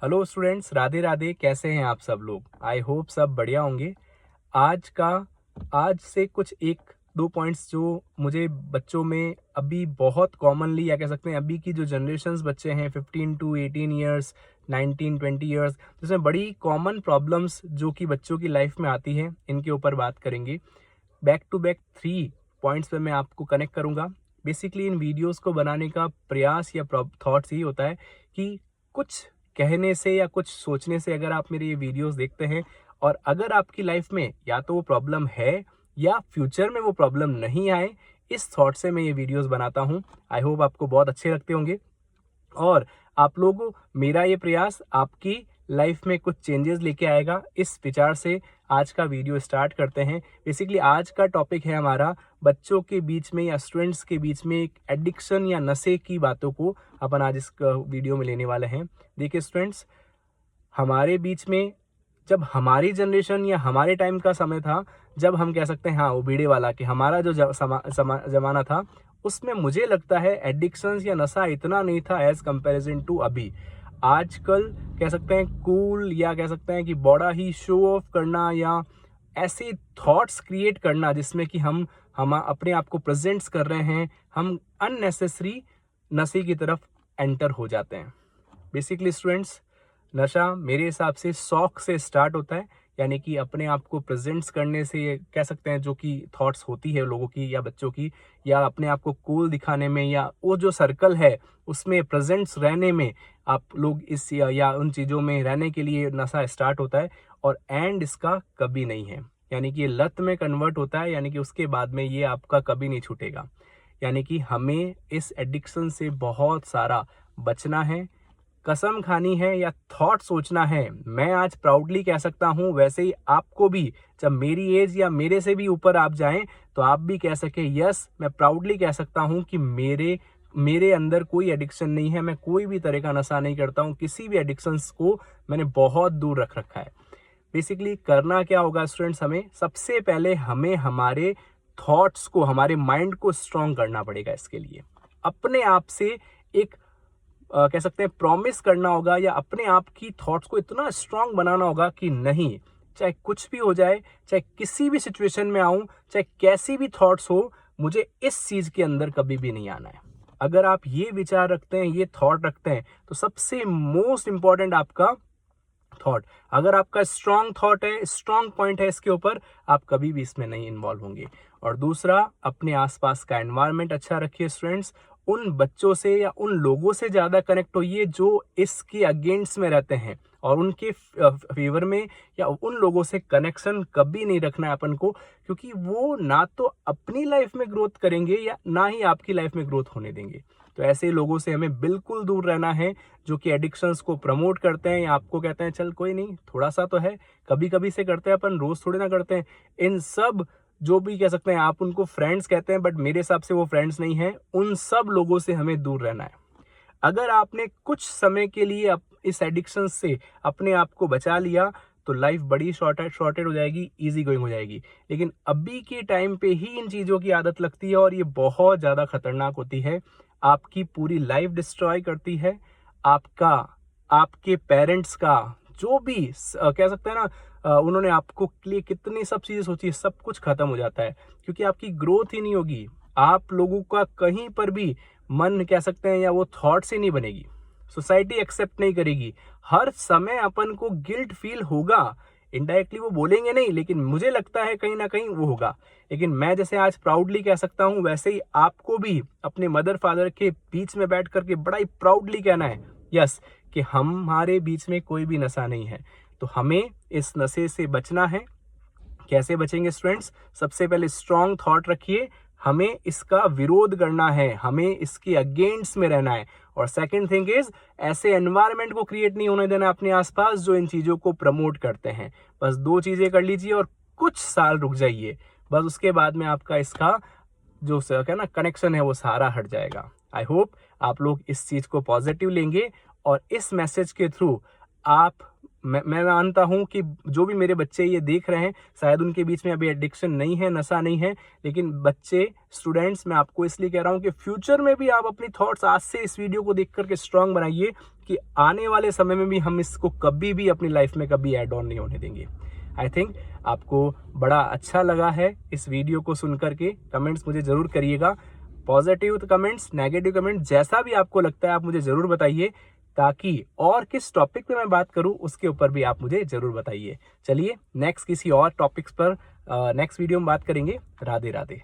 Hello students, Radhe Radhe. कैसे हैं आप सब लोग? आई होप सब बढ़िया होंगे। आज से कुछ एक दो पॉइंट्स जो मुझे बच्चों में अभी बहुत कॉमनली, या कह सकते हैं अभी की जो जनरेशन्स बच्चे हैं 15 टू 18 ईयर्स, 19 20 ईयर्स, जिसमें बड़ी कॉमन प्रॉब्लम्स जो कि बच्चों की लाइफ में आती हैं, इनके ऊपर बात करेंगे। बैक टू बैक 3 पॉइंट्स पे मैं आपको कनेक्ट करूंगा। बेसिकली इन वीडियोस को बनाने का प्रयास या थॉट्स यही होता है कि कुछ कहने से या कुछ सोचने से अगर आप मेरे ये वीडियोस देखते हैं और अगर आपकी लाइफ में या तो वो प्रॉब्लम है या फ्यूचर में वो प्रॉब्लम नहीं आए, इस थॉट से मैं ये वीडियोस बनाता हूँ। आई होप आपको बहुत अच्छे लगते होंगे और आप लोगों मेरा ये प्रयास आपकी लाइफ में कुछ चेंजेस लेके आएगा। इस विचार से आज का वीडियो स्टार्ट करते हैं। बेसिकली आज का टॉपिक है हमारा बच्चों के बीच में या स्टूडेंट्स के बीच में एक एडिक्शन या नशे की बातों को अपन आज इस वीडियो में लेने वाले हैं। देखिए स्टूडेंट्स, हमारे बीच में जब हमारी जनरेशन या हमारे टाइम का समय था, जब हम कह सकते हैं हाँ वो बीड़े वाला कि हमारा जो जमाना था, उसमें मुझे लगता है एडिक्शंस या नशा इतना नहीं था एज कंपैरिजन टू अभी। आजकल कह सकते हैं कूल या कह सकते हैं कि बड़ा ही शो ऑफ करना या ऐसे थॉट्स क्रिएट करना जिसमें कि हम अपने आप को प्रेजेंट्स कर रहे हैं, हम अननेसेसरी नशे की तरफ एंटर हो जाते हैं। बेसिकली स्टूडेंट्स, नशा मेरे हिसाब से शौक से स्टार्ट होता है, यानी कि अपने आप को प्रेजेंट्स करने से, ये कह सकते हैं जो कि थॉट्स होती है लोगों की या बच्चों की, या अपने आप को कूल दिखाने में, या वो जो सर्कल है उसमें प्रेजेंट्स रहने में आप लोग इस या उन चीज़ों में रहने के लिए नशा स्टार्ट होता है और एंड इसका कभी नहीं है। यानी कि ये लत में कन्वर्ट होता है, यानी कि उसके बाद में ये आपका कभी नहीं छूटेगा। यानी कि हमें इस एडिक्शन से बहुत सारा बचना है, कसम खानी है या थॉट सोचना है। मैं आज प्राउडली कह सकता हूं, वैसे ही आपको भी जब मेरी एज या मेरे से भी ऊपर आप जाएं तो आप भी कह सके यस, मैं प्राउडली कह सकता हूं कि मेरे अंदर कोई एडिक्शन नहीं है। मैं कोई भी तरह का नशा नहीं करता हूं, किसी भी एडिक्शंस को मैंने बहुत दूर रख रखा है। बेसिकली करना क्या होगा स्टूडेंट्स, हमें सबसे पहले हमारे थॉट्स को, हमारे माइंड को स्ट्रांग करना पड़ेगा। इसके लिए अपने आप से एक कह सकते हैं प्रॉमिस करना होगा, या अपने आप की थॉट्स को इतना स्ट्रांग बनाना होगा कि नहीं, चाहे कुछ भी हो जाए, चाहे किसी भी सिचुएशन में आऊं, चाहे कैसी भी थॉट्स हो, मुझे इस चीज के अंदर कभी भी नहीं आना है। अगर आप ये विचार रखते हैं, ये थॉट रखते हैं, तो सबसे मोस्ट इंपॉर्टेंट आपका थॉट, अगर आपका स्ट्रांग थॉट है, स्ट्रांग पॉइंट है इसके ऊपर, आप कभी भी इसमें नहीं इन्वॉल्व होंगे। और दूसरा, अपने आसपास का एनवायरनमेंट अच्छा रखिए स्टूडेंट्स। उन बच्चों से या उन लोगों से ज्यादा कनेक्ट होइए जो इसके अगेंस्ट में रहते हैं, और उनके फेवर में, या उन लोगों से कनेक्शन कभी नहीं रखना है अपन को, क्योंकि वो ना तो अपनी लाइफ में ग्रोथ करेंगे या ना ही आपकी लाइफ में ग्रोथ होने देंगे। तो ऐसे लोगों से हमें बिल्कुल दूर रहना है जो कि एडिक्शंस को प्रमोट करते हैं या आपको कहते हैं चल कोई नहीं, थोड़ा सा तो है, कभी कभी से करते हैं अपन, रोज थोड़ी ना करते हैं। इन सब जो भी कह सकते हैं आप उनको फ्रेंड्स कहते हैं, बट मेरे हिसाब से वो फ्रेंड्स नहीं है। उन सब लोगों से हमें दूर रहना है। अगर आपने कुछ समय के लिए इस एडिक्शन से अपने आप को बचा लिया तो लाइफ बड़ी शॉर्टेड हो जाएगी, इजी गोइंग हो जाएगी। लेकिन अभी के टाइम पे ही इन चीजों की आदत लगती है और ये बहुत ज्यादा खतरनाक होती है, आपकी पूरी लाइफ डिस्ट्रॉय करती है। आपका, आपके पेरेंट्स का, जो भी कह सकते हैं ना, उन्होंने आपको लिए कितनी सब चीजें सोची, सब कुछ खत्म हो जाता है, क्योंकि आपकी ग्रोथ ही नहीं होगी। आप लोगों का कहीं पर भी मन कह सकते हैं या वो थॉट से नहीं बनेगी। सोसाइटी एक्सेप्ट नहीं करेगी। हर समय अपन को गिल्ट फील होगा। इनडायरेक्टली वो बोलेंगे नहीं, लेकिन मुझे लगता है कहीं ना कहीं वो होगा। लेकिन मैं जैसे आज प्राउडली कह सकता हूं, वैसे ही आपको भी अपने मदर फादर के बीच में बैठ करके बड़ा ही प्राउडली कहना है यस, कि हमारे बीच में कोई भी नशा नहीं है। तो हमें इस नशे से बचना है। कैसे बचेंगे स्टूडेंट्स? सबसे पहले स्ट्रांग थॉट रखिए, हमें इसका विरोध करना है, हमें इसके अगेंस्ट में रहना है। और सेकंड थिंग इज, ऐसे एनवायरनमेंट को क्रिएट नहीं होने देना अपने आसपास जो इन चीजों को प्रमोट करते हैं। बस दो चीजें कर लीजिए और कुछ साल रुक जाइए, बस उसके बाद में आपका इसका जो क्या ना कनेक्शन है वो सारा हट जाएगा। आई होप आप लोग इस चीज को पॉजिटिव लेंगे और इस मैसेज के थ्रू आप मैं मानता हूं कि जो भी मेरे बच्चे ये देख रहे हैं, शायद उनके बीच में अभी एडिक्शन नहीं है, नशा नहीं है, लेकिन बच्चे, स्टूडेंट्स, मैं आपको इसलिए कह रहा हूं कि फ्यूचर में भी आप अपनी थॉट्स आज से इस वीडियो को देख करके स्ट्रांग बनाइए कि आने वाले समय में भी हम इसको कभी भी अपनी लाइफ में कभी ऐड ऑन नहीं होने देंगे। आई थिंक आपको बड़ा अच्छा लगा है इस वीडियो को सुन करके। कमेंट्स मुझे जरूर करिएगा, पॉजिटिव कमेंट्स, नेगेटिव कमेंट्स, जैसा भी आपको लगता है आप मुझे जरूर बताइए, ताकि और किस टॉपिक पे मैं बात करूं उसके ऊपर भी आप मुझे जरूर बताइए। चलिए नेक्स्ट किसी और टॉपिक्स पर नेक्स्ट वीडियो में बात करेंगे। राधे राधे।